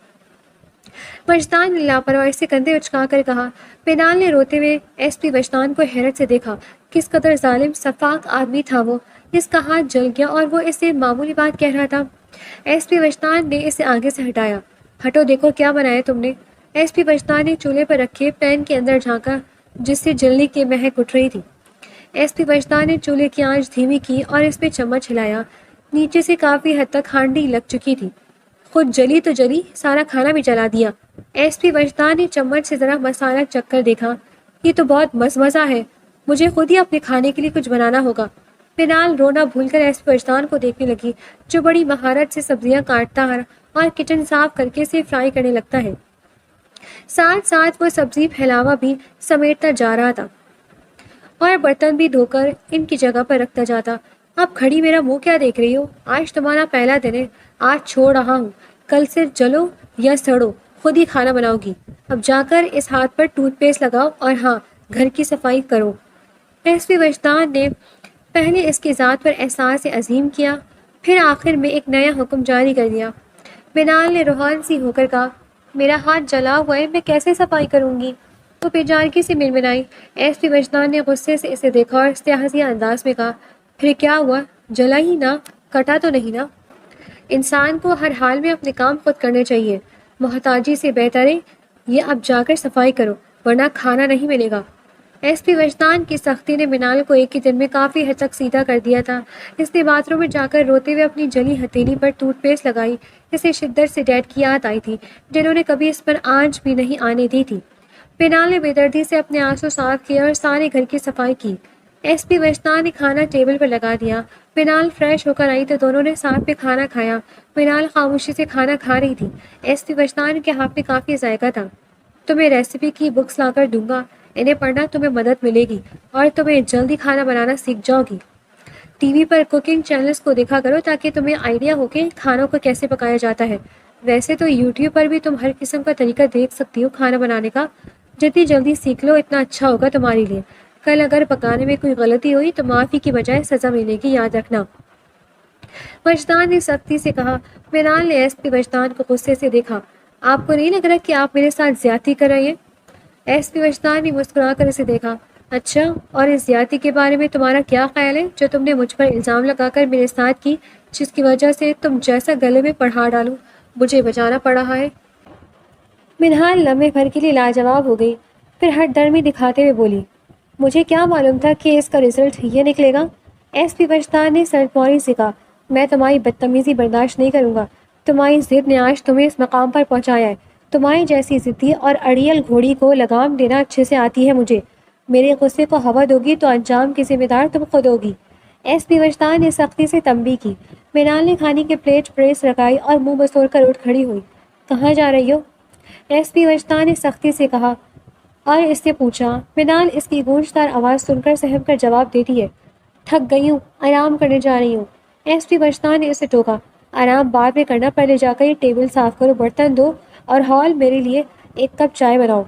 وجدان نے لاپرواہی سے کندھے اچکا کر کہا۔ منال نے روتے ہوئے ایس پی وجدان کو حیرت سے دیکھا۔ کس قدر ظالم شفاق آدمی تھا وہ، جس کا ہاتھ جل گیا اور وہ اسے معمولی بات کہہ رہا تھا۔ ایس پی وجدان نے اسے آگے سے ہٹایا۔ ہٹو، دیکھو کیا بنایا تم نے۔ ایس پی وجدان نے چولہے پر رکھے پین کے اندر جھانکا جس سے جلنے کی مہک اٹھ رہی تھی۔ ایس پی وجدان نے چولہے کی آنچ دھیمی کی اور اس پہ چمچ ہلایا۔ نیچے سے کافی حد تک ہانڈی لگ چکی تھی۔ خود جلی تو جلی، سارا کھانا بھی جلا دیا۔ ایس پی وجدان نے چمچ سے ذرا مسالہ چکھ کر دیکھا۔ یہ تو بہت مزہ ہے، مجھے خود ہی اپنے کھانے کے لیے کچھ بنانا ہوگا۔ منال رونا بھول کر ایس پی وجدان کو دیکھنے لگی جو بڑی مہارت سے سبزیاں کاٹتا ہے اور کچن صاف کر کے اسے فرائی کرنے لگتا ہے۔ ساتھ ساتھ وہ سبزی پھیلاوا بھی سمیٹتا جا رہا تھا اور برتن بھی دھو کر ان کی جگہ پر رکھتا جاتا۔ اب کھڑی میرا منہ کیا دیکھ رہی ہو؟ آج تمہارا پہلا دن ہے، آج چھوڑ رہا ہوں، کل سے جلو یا سڑو خود ہی کھانا بناؤ گی۔ اب جا کر اس ہاتھ پر ٹوتھ پیسٹ لگاؤ اور ہاں، گھر کی صفائی کرو۔ ایس پی وجدان نے پہلے اس کی ذات پر احساس عظیم کیا، پھر آخر میں ایک نیا حکم جاری کر دیا۔ منال نے روحان سی ہو کر کہا، میرا ہاتھ جلا ہوا ہے، میں کیسے صفائی کروں گی؟ وہ بےچارگی سے منمنائی۔ ایس پی وجدان نے غصے سے اسے دیکھا اور استحضیہ انداز میں کہا، پھر کیا ہوا؟ جلا ہی نہ، کٹا تو نہیں نا؟ انسان کو ہر حال میں اپنے کام خود کرنے چاہیے، محتاجی سے بہتر ہے یہ اب جا کر صفائی کرو ورنہ کھانا نہیں ملے گا۔ ایس پی وجدان کی سختی نے منال کو ایک ہی دن میں کافی حد تک سیدھا کر دیا تھا۔ اس نے باتھ روم میں جا کر روتے ہوئے اپنی جلی ہتھیلی پر ٹوتھ پیسٹ لگائی۔ اسے شدت سے ڈیڈ کی یاد آئی تھی جنہوں نے کبھی اس پر آنچ بھی نہیں آنے دی تھی۔ منال نے بے دردی سے اپنے آنسو صاف کیے اور سارے گھر کی صفائی کی۔ ایس پی وجدان نے کھانا ٹیبل پر لگا دیا۔ منال فریش ہو کر آئی تو دونوں نے ساتھ میں کھانا کھایا۔ منال خاموشی سے کھانا کھا رہی تھی۔ ایس پی وجدان کے ہاتھ میں کافی ذائقہ تھا۔ تمہیں ریسیپی کی بکس لا کر دوں گا، انہیں پڑھنا تمہیں مدد ملے گی اور تمہیں جلدی کھانا بنانا سیکھ جاؤ گی۔ ٹی وی پر کوکنگ چینلز کو دیکھا کرو تاکہ تمہیں آئیڈیا ہو کہ کھانوں کو کیسے پکایا جاتا ہے۔ ویسے تو یوٹیوب پر بھی تم ہر قسم کا طریقہ دیکھ سکتی ہو کھانا بنانے کا۔ جتنی جلدی سیکھ لو اتنا اچھا ہوگا تمہارے لیے۔ کل اگر پکانے میں کوئی غلطی ہوئی تو معافی کی بجائے سزا ملے گی، یاد رکھنا۔ وجدان نے سختی سے کہا۔ منال نے ایس پی وجدان کو غصے سے دیکھا۔ آپ کو نہیں لگ رہا کہ آپ میرے ساتھ زیادتی کر رہے ہیں؟ ایس پی وجدان نے مسکرا کر اسے دیکھا۔ اچھا، اور اس زیادتی کے بارے میں تمہارا کیا خیال ہے جو تم نے مجھ پر الزام لگا کر میرے ساتھ کی، جس کی وجہ سے تم جیسا گلے میں پڑھا ڈالوں مجھے بچانا پڑ رہا ہے؟ منال لمحے بھر کے لیے لاجواب ہو گئی، پھر ہٹ درمی دکھاتے ہوئے بولی، مجھے کیا معلوم تھا کہ اس کا رزلٹ یہ نکلے گا؟ ایس پی وجدان نے سردموری سے کہا، میں تمہاری بدتمیزی برداشت نہیں کروں گا۔ تمہاری ضد نے آج تمہیں اس مقام پر پہنچایا ہے۔ تمہاری جیسی ضدی اور اڑیل گھوڑی کو لگام دینا اچھے سے آتی ہے مجھے۔ میرے غصے کو ہوا دوگی تو انجام کی ذمہ دار تم خود ہوگی۔ ایس پی وجدان نے سختی سے تنبیہ کی۔ منال نے کھانے کی پلیٹ پریس رکھائی اور منہ بسور کر اٹھ کھڑی ہوئی۔ کہاں جا رہی ہو؟ ایس پی وجدان نے سختی سے کہا اور اس سے پوچھا۔ منال اس کی گونجدار آواز سن کر سہم کر جواب دیتی ہے، تھک گئی ہوں، آرام کرنے جا رہی ہوں۔ ایس پی وجدان نے اسے ٹوکا، آرام بعد میں کرنا، پہلے جا کر یہ ٹیبل صاف کرو، برتن دھو اور ہال میرے لیے ایک کپ چائے بناؤ۔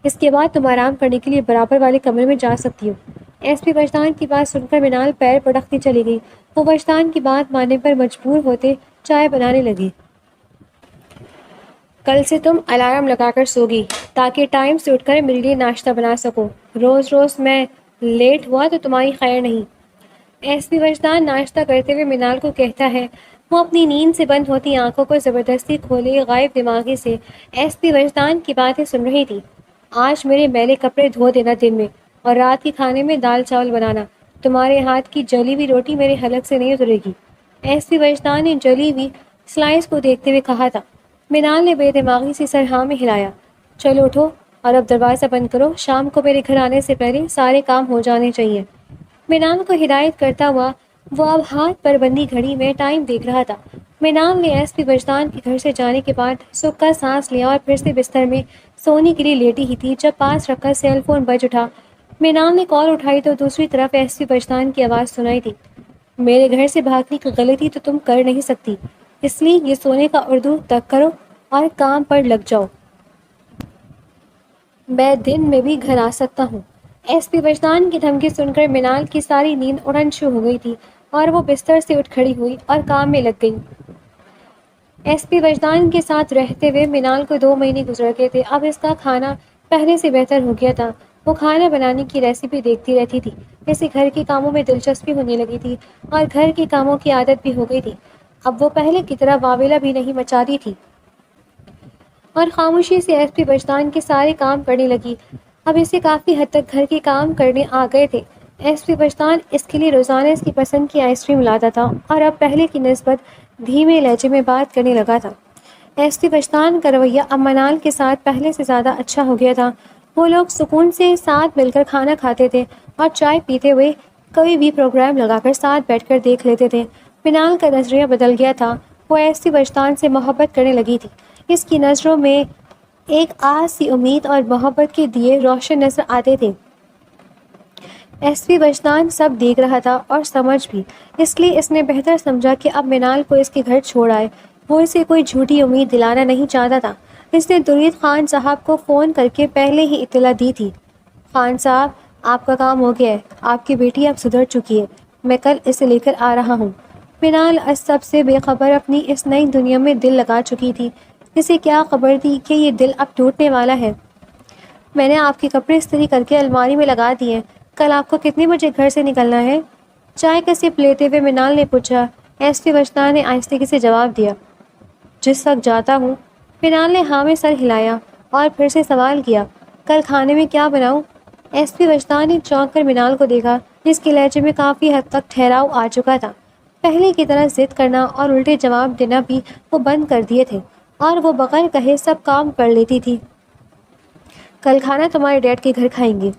اس کے بعد تم آرام کرنے کے لیے برابر والے کمرے میں جا سکتی ہو۔ ایس پی وجدان کی بات سن کر منال پیر پٹکتی چلی گئی۔ وہ وجدان کی بات ماننے پر مجبور ہوتے چائے بنانے لگی۔ کل سے تم الارم لگا کر سوگی تاکہ ٹائم سے اٹھ کر میرے لیے ناشتہ بنا سکو۔ روز روز میں لیٹ ہوا تو تمہاری خیر نہیں۔ ایس پی وجدان ناشتہ کرتے ہوئے منال کو کہتا ہے۔ وہ اپنی نیند سے بند ہوتی آنکھوں کو زبردستی کھولے غائب دماغی سے ایس پی وجدان کی باتیں سن رہی تھی۔ آج میرے میلے کپڑے دھو دینا دن میں، اور رات کے کھانے میں دال چاول بنانا۔ تمہارے ہاتھ کی جلی ہوئی روٹی میرے حلق سے نہیں اترے گی۔ ایس پی وجدان نے جلی ہوئی سلائس کو دیکھتے ہوئے کہا تھا۔ مینال نے بے دماغی سے سر ہاں میں ہلایا۔ چلو اٹھو اور اب دروازہ بند کرو، شام کو میرے گھر آنے سے پہلے سارے کام ہو جانے چاہیے۔ مینال کو ہدایت کرتا ہوا وہ اب ہاتھ پر بندی گھڑی میں ٹائم دیکھ رہا تھا۔ مینال نے ایس پی وجدان کے گھر سے جانے کے بعد سکھ کا سانس لیا اور پھر سے بستر میں سونے کے لیے لیٹی ہی تھی جب پاس رکھا سیل فون بج اٹھا۔ مینال نے کال اٹھائی تو دوسری طرف ایس پی وجدان کی آواز سنائی دی۔ میرے گھر سے بھاگنے کی غلطی تو تم کر نہیں سکتی، اس لیے یہ سونے کا اردو تک کرو اور کام پر لگ جاؤ۔ میں دن میں بھی گھر آ سکتا ہوں۔ ایس پی وجدان کی دھمکی سن کر مینال کی ساری نیند اڑن شروع ہو گئی تھی اور وہ بستر سے اٹھ کھڑی ہوئی اور کام میں لگ گئی۔ ایس پی وجدان کے ساتھ رہتے ہوئے مینال کو 2 مہینے گزر گئے تھے۔ اب اس کا کھانا پہلے سے بہتر ہو گیا تھا۔ وہ کھانا بنانے کی ریسیپی دیکھتی رہتی تھی۔ اسے گھر کے کاموں میں دلچسپی ہونے لگی تھی اور گھر کے کاموں کی عادت بھی ہو گئی تھی۔ اب وہ پہلے کی طرح واویلا بھی نہیں مچاتی تھی اور خاموشی سے ایس پی وجدان کے سارے کام کرنے لگی۔ اب اسے کافی حد تک گھر کے کام کرنے آ گئے تھے۔ ایس پی وجدان اس کے لیے روزانہ اس کی پسند کی آئس کریم لاتا تھا اور اب پہلے کی نسبت دھیمے لہجے میں بات کرنے لگا تھا۔ ایس پی وجدان کا رویہ اب منال کے ساتھ پہلے سے زیادہ اچھا ہو گیا تھا۔ وہ لوگ سکون سے ساتھ مل کر کھانا کھاتے تھے اور چائے پیتے ہوئے کوئی بھی پروگرام لگا کر ساتھ بیٹھ کر دیکھ لیتے تھے۔ منال کا نظریہ بدل گیا تھا۔ وہ ایس پی وجدان سے محبت کرنے لگی تھی۔ اس کی نظروں میں ایک آہ سی امید اور محبت کے دیے روشن نظر آتے تھے۔ ایس پی وجدان سب دیکھ رہا تھا اور سمجھ بھی، اس لیے اس نے بہتر سمجھا کہ اب منال کو اس کے گھر چھوڑ آئے۔ وہ اسے کوئی جھوٹی امید دلانا نہیں چاہتا تھا۔ اس نے درید خان صاحب کو فون کر کے پہلے ہی اطلاع دی تھی۔ خان صاحب، آپ کا کام ہو گیا ہے، آپ کی بیٹی اب سدھر چکی ہے، میں کل اسے لے کر آ رہا ہوں۔ منال سب سے بے خبر اپنی اس نئی دنیا میں دل لگا چکی تھی۔ اسے کیا خبر تھی کہ یہ دل اب ٹوٹنے والا ہے۔ میں نے آپ کے کپڑے استری کر کے الماری میں لگا دیے ہیں، کل آپ کو کتنے بجے گھر سے نکلنا ہے؟ چائے کا سپ لیتے ہوئے منال نے پوچھا۔ ایس پی وجدان نے آہستگی سے جواب دیا، جس وقت جاتا ہوں۔ منال نے ہاں میں سر ہلایا اور پھر سے سوال کیا، کل کھانے میں کیا بناؤں؟ ایس پی وجدان نے چونک کر منال کو دیکھا، جس کے لہجے میں کافی حد تک ٹھہراؤ آ چکا تھا۔ پہلے کی طرح ضد کرنا اور الٹے جواب دینا بھی وہ بند کر دیے تھے اور وہ بغیر کہے سب کام کر لیتی تھی۔ کل کھانا تمہارے ڈیڈ کے گھر کھائیں گے،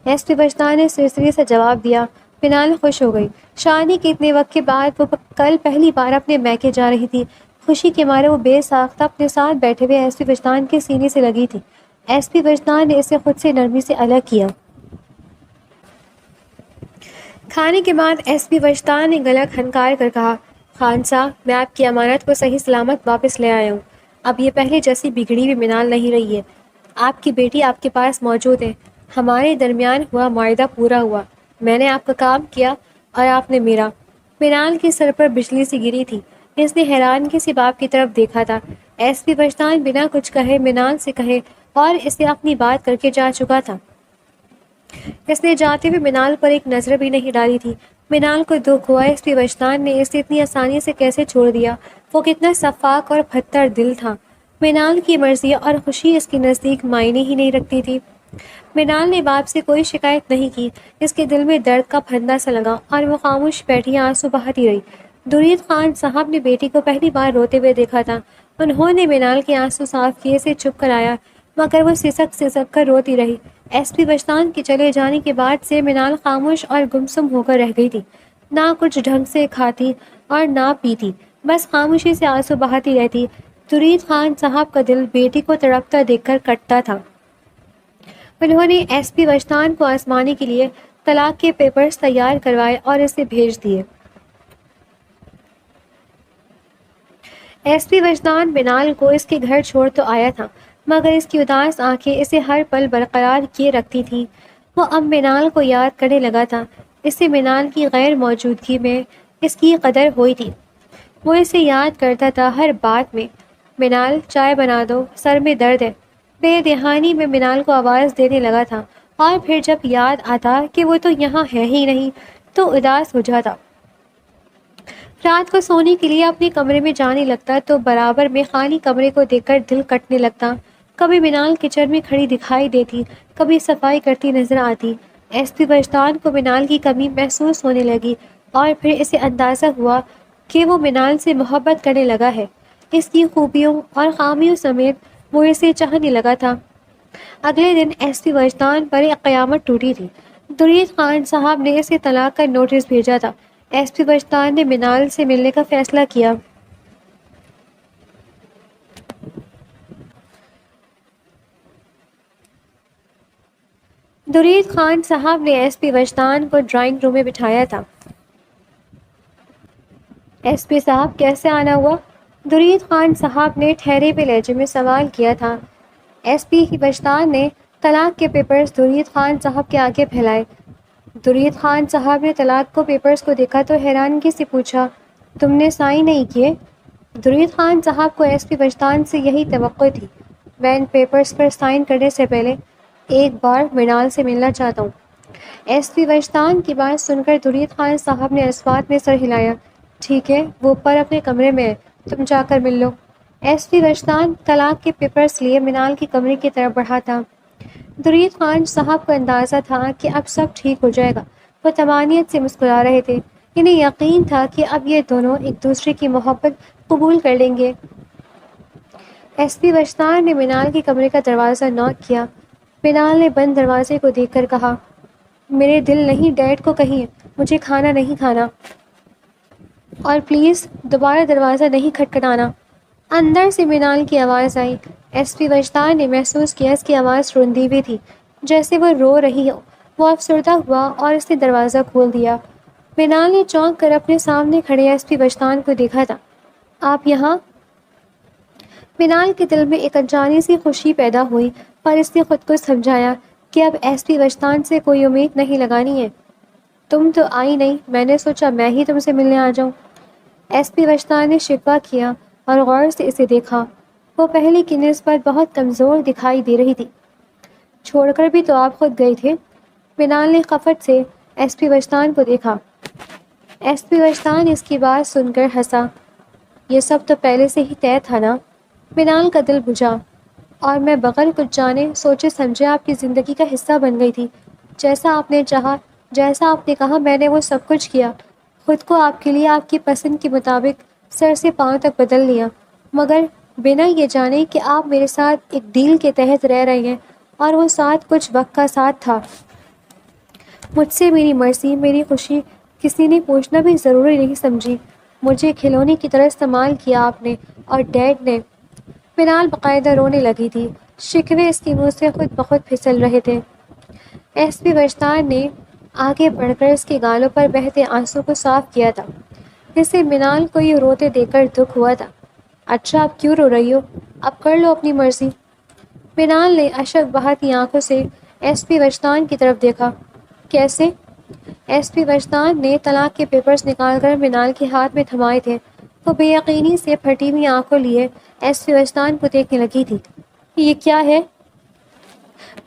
ایس پی وجدان نے سرسری سے جواب دیا۔ منال خوش ہو گئی۔ شادی کے اتنے وقت کے بعد وہ کل پہلی بار اپنے میکے جا رہی تھی۔ خوشی کے مارے وہ بے ساختہ اپنے ساتھ بیٹھے ہوئے ایس پی وجدان کے سینے سے لگی تھی۔ ایس پی وجدان نے اسے خود سے نرمی سے الگ کیا۔ کھانے کے بعد ایس پی وجدان نے گلا کھنکار کر کہا، خان صاحب، میں آپ کی امانت کو صحیح سلامت واپس لے آیا ہوں۔ اب یہ پہلے جیسی بگڑی ہوئی منال نہیں رہی ہے۔ آپ کی بیٹی آپ کے پاس موجود ہے۔ ہمارے درمیان ہوا معاہدہ پورا ہوا۔ میں نے آپ کا کام کیا اور آپ نے میرا۔ منال کے سر پر بجلی سی گری تھی۔ اس نے حیرانگی سے باپ کی طرف دیکھا تھا۔ ایس پی وجدان بنا کچھ کہے منال سے کہے اور اسے اپنی بات کر کے جا چکا تھا۔ اس نے جاتے ہوئے منال پر ایک نظر بھی نہیں ڈالی تھی۔ منال کو دکھ ہوا ایس پی وجدان نے اسے اتنی آسانی سے کیسے چھوڑ دیا۔ وہ کتنا شفاق اور پھتر دل تھا۔ منال کی مرضی اور خوشی اس کے نزدیک معنی ہی نہیں رکھتی تھی۔ منال نے باپ سے کوئی شکایت نہیں کی۔ اس کے دل میں درد کا پھندا سا لگا اور وہ خاموش بیٹھی آنسو بہاتی رہی۔ درید خان صاحب نے بیٹی کو پہلی بار روتے ہوئے دیکھا تھا۔ انہوں نے منال کے آنسو صاف کیے سے چپ کرایا، مگر وہ سسک کر روتی رہی۔ ایس پی وجدان کے چلے جانے کے بعد سے منال خاموش اور گمسم ہو کر رہ گئی تھی۔ نہ کچھ ڈھنگ سے کھاتی اور نہ پیتی، بس خاموشی سے آنسو بہاتی رہتی۔ درید خان صاحب کا دل بیٹی کو تڑپتا دیکھ کر کٹتا تھا۔ انہوں نے ایس پی وجدان کو آزمانے کے لیے طلاق کے پیپرز تیار کروائے اور اسے بھیج دیے۔ ایس پی وجدان منال کو اس کے گھر چھوڑ تو آیا تھا، مگر اس کی اداس آنکھیں اسے ہر پل برقرار کیے رکھتی تھیں۔ وہ اب منال کو یاد کرنے لگا تھا۔ اسے منال کی غیر موجودگی میں اس کی قدر ہوئی تھی۔ وہ اسے یاد کرتا تھا ہر بات میں۔ منال، چائے بنا دو، سر میں درد ہے۔ بے دہانی میں منال کو آواز دینے لگا تھا اور پھر جب یاد آتا کہ وہ تو یہاں ہے ہی نہیں تو اداس ہو جاتا۔ رات کو سونے کے لیے اپنے کمرے میں جانے لگتا تو برابر میں خالی کمرے کو دیکھ کر دل کٹنے لگتا۔ کبھی منال کچن میں کھڑی دکھائی دیتی، کبھی صفائی کرتی نظر آتی۔ ایس پی وجدان کو منال کی کمی محسوس ہونے لگی اور پھر اسے اندازہ ہوا کہ وہ منال سے محبت کرنے لگا ہے۔ اس کی خوبیوں اور خامیوں سمیت وہ اسے چاہنے لگا تھا۔ اگلے دن ایس پی وجدان پر ایک قیامت ٹوٹی تھی۔ درید خان صاحب نے اسے طلاق کا نوٹس بھیجا تھا۔ ایس پی وجدان نے منال سے ملنے کا فیصلہ کیا۔ درید خان صاحب نے ایس پی وجدان کو ڈرائنگ روم میں بٹھایا تھا۔ ایس پی صاحب کیسے آنا ہوا؟ درید خان صاحب نے ٹھہرے ہوئے لہجے میں سوال کیا تھا۔ ایس پی وجدان نے طلاق کے پیپرز درید خان صاحب کے آگے پھیلائے۔ درید خان صاحب نے طلاق کو پیپرز کو دیکھا تو حیرانگی سے پوچھا، تم نے سائن نہیں کیے؟ درید خان صاحب کو ایس پی وجدان سے یہی توقع تھی۔ میں ان پیپرز پر سائن کرنے سے پہلے ایک بار منال سے ملنا چاہتا ہوں۔ ایس پی وجدان کی بات سن کر درید خان صاحب نے اسوات میں سر ہلایا۔ ٹھیک ہے، وہ اوپر اپنے کمرے میں ہے، تم جا کر مل لو۔ ایس پی وجدان طلاق کے پیپرز لیے منال کے کمرے کی طرف بڑھا تھا۔ درید خان صاحب کو اندازہ تھا کہ اب سب ٹھیک ہو جائے گا۔ وہ طمانینت سے مسکرا رہے تھے۔ انہیں یقین تھا کہ اب یہ دونوں ایک دوسرے کی محبت قبول کر لیں گے۔ ایس پی وجدان نے منال کے کمرے کا دروازہ نوک کیا۔ منال نے بند دروازے کو دیکھ کر کہا، میرے دل نہیں، ڈیڈ کو کہیں مجھے کھانا نہیں کھانا، اور پلیز دوبارہ دروازہ نہیں کھٹکھٹانا۔ اندر سے منال کی آواز آئی۔ ایس پی وجدان نے محسوس کیا اس کی آواز روندی ہوئی تھی، جیسے وہ رو رہی ہو۔ وہ افسردہ ہوا اور اس نے دروازہ کھول دیا۔ منال نے چونک کر اپنے سامنے کھڑے ایس پی وجدان کو دیکھا تھا۔ آپ یہاں؟ منال کے دل میں ایک انجانی سی خوشی پیدا ہوئی، پر اس نے خود کو سمجھایا کہ اب ایس پی وجدان سے کوئی امید نہیں لگانی ہے۔ تم تو آئی نہیں، میں نے سوچا میں ہی تم سے ملنے آ جاؤں۔ ایس پی وجدان نے شکوہ کیا اور غور سے اسے دیکھا۔ وہ پہلے کی نسبت بہت کمزور دکھائی دے رہی تھی۔ چھوڑ کر بھی تو آپ خود گئے تھے۔ منال نے خفت سے ایس پی وجدان کو دیکھا۔ ایس پی وجدان اس کی بات سن کر ہنسا۔ یہ سب تو پہلے سے ہی طے تھا نا؟ منال کا دل بجھا، اور میں بغیر کچھ جانے سوچے سمجھے آپ کی زندگی کا حصہ بن گئی تھی۔ جیسا آپ نے چاہا، جیسا آپ نے کہا، میں نے وہ سب کچھ کیا۔ خود کو آپ کے لیے آپ کی پسند کے مطابق سر سے پاؤں تک بدل لیا، مگر بنا یہ جانے کہ آپ میرے ساتھ ایک ڈیل کے تحت رہ رہے ہیں، اور وہ ساتھ کچھ وقت کا ساتھ تھا۔ مجھ سے میری مرضی، میری خوشی کسی نے پوچھنا بھی ضروری نہیں سمجھی۔ مجھے کھلونے کی طرح استعمال کیا آپ نے اور ڈیڈ نے۔ منال باقاعدہ رونے لگی تھی۔ شکوے اس کے منہ سے خود بخود پھسل رہے تھے۔ ایس پی وجدان نے آگے بڑھ کر اس کے گالوں پر بہتے آنسوں کو صاف کیا تھا، جسے منال کو یہ روتے دیکھ کر دکھ ہوا تھا۔ اچھا، آپ کیوں رو رہی ہو؟ اب کر لو اپنی مرضی۔ منال نے اشک بہاتی آنکھوں سے ایس پی وجدان کی طرف دیکھا۔ کیسے؟ ایس پی وجدان نے طلاق کے پیپرز نکال کر منال کے ہاتھ میں تھمائے تھے۔ وہ بے یقینی سے پھٹی ہوئی آنکھوں لیے ایس پی وجدان کو دیکھنے لگی تھی۔ یہ کیا ہے؟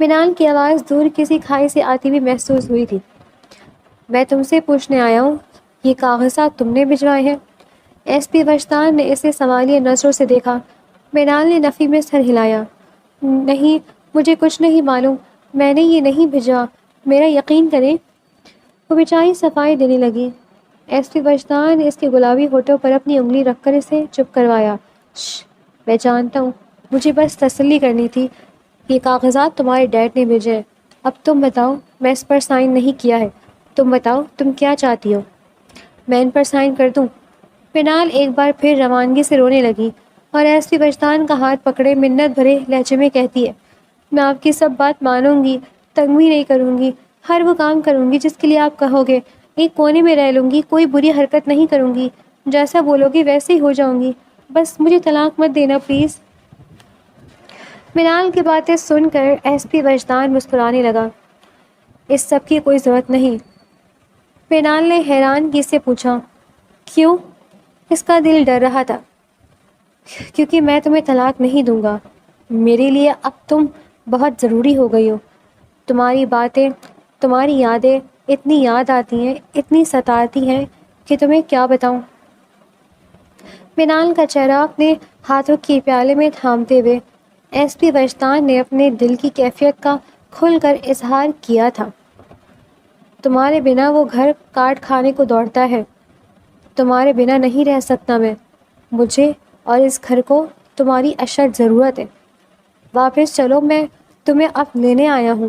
منال کی آواز دور کسی کھائی سے آتی ہوئی محسوس ہوئی تھی۔ میں تم سے پوچھنے آیا ہوں، یہ کاغذات تم نے بھجوائے ہیں؟ ایس پی وجدان نے اسے سوالیہ نظروں سے دیکھا۔ منال نے نفی میں سر ہلایا۔ نہیں، مجھے کچھ نہیں معلوم، میں نے یہ نہیں بھیجا، میرا یقین کریں۔ وہ بیچاری صفائی دینے لگی۔ ایس پی وجدان نے اس کے گلابی ہونٹوں پر اپنی انگلی رکھ کر اسے چپ کروایا۔ شش، میں جانتا ہوں، مجھے بس تسلی کرنی تھی۔ یہ کاغذات تمہارے ڈیڈ نے بھیجے ہیں۔ اب تم بتاؤ، میں اس پر سائن نہیں کیا ہے، تم بتاؤ تم کیا چاہتی ہو؟ میں ان پر سائن کر دوں؟ منال ایک بار پھر روانگی سے رونے لگی اور ایس پی وجدان کا ہاتھ پکڑے منت بھرے لہجے میں کہتی ہے، میں آپ کی سب بات مانوں گی، تنگ بھی نہیں کروں گی، ہر وہ کام کروں گی جس کے لیے آپ کہو گے، ایک کونے میں رہ لوں گی، کوئی بری حرکت نہیں کروں گی، جیسا بولو گی ویسے ہی ہو جاؤں گی، بس مجھے طلاق مت دینا پلیز۔ منال کی باتیں سن کر ایس پی وجدان مسکرانے لگا۔ اس سب کی کوئی ضرورت نہیں۔ منال نے حیرانگی سے پوچھا، کیوں؟ اس کا دل ڈر رہا تھا۔ کیونکہ میں تمہیں طلاق نہیں دوں گا۔ میرے لیے اب تم بہت ضروری ہو گئی ہو۔ تمہاری باتیں، تمہاری یادیں اتنی یاد آتی ہیں، اتنی ستاتی ہیں کہ تمہیں کیا بتاؤں۔ منال کا چہرہ اپنے ہاتھوں کے پیالے میں تھامتے ہوئے ایس پی وجدان نے اپنے دل کی کیفیت کا کھل کر اظہار کیا تھا۔ تمہارے بنا وہ گھر کاٹ کھانے کو دوڑتا ہے، تمہارے بنا نہیں رہ سکتا میں. مجھے اور اس گھر کو تمہاری اشد ضرورت ہے. واپس چلو، میں تمہیں اب لینے آیا ہوں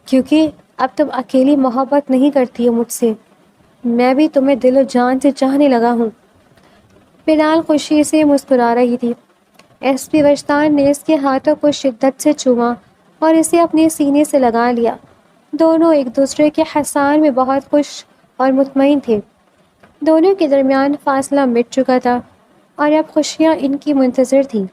کیونکہ اب تم اکیلی محبت نہیں کرتی ہو مجھ سے. میں بھی تمہیں دل و جان سے چاہنے لگا ہوں. بلال خوشی سے مسکرا رہی تھی. ایس پی وجدان نے اس کے ہاتھوں کو شدت سے چوما اور اسے اپنے سینے سے لگا لیا. دونوں ایک دوسرے کے احسان میں بہت خوش اور مطمئن تھے. دونوں کے درمیان فاصلہ مٹ چکا تھا اور اب خوشیاں ان کی منتظر تھیں.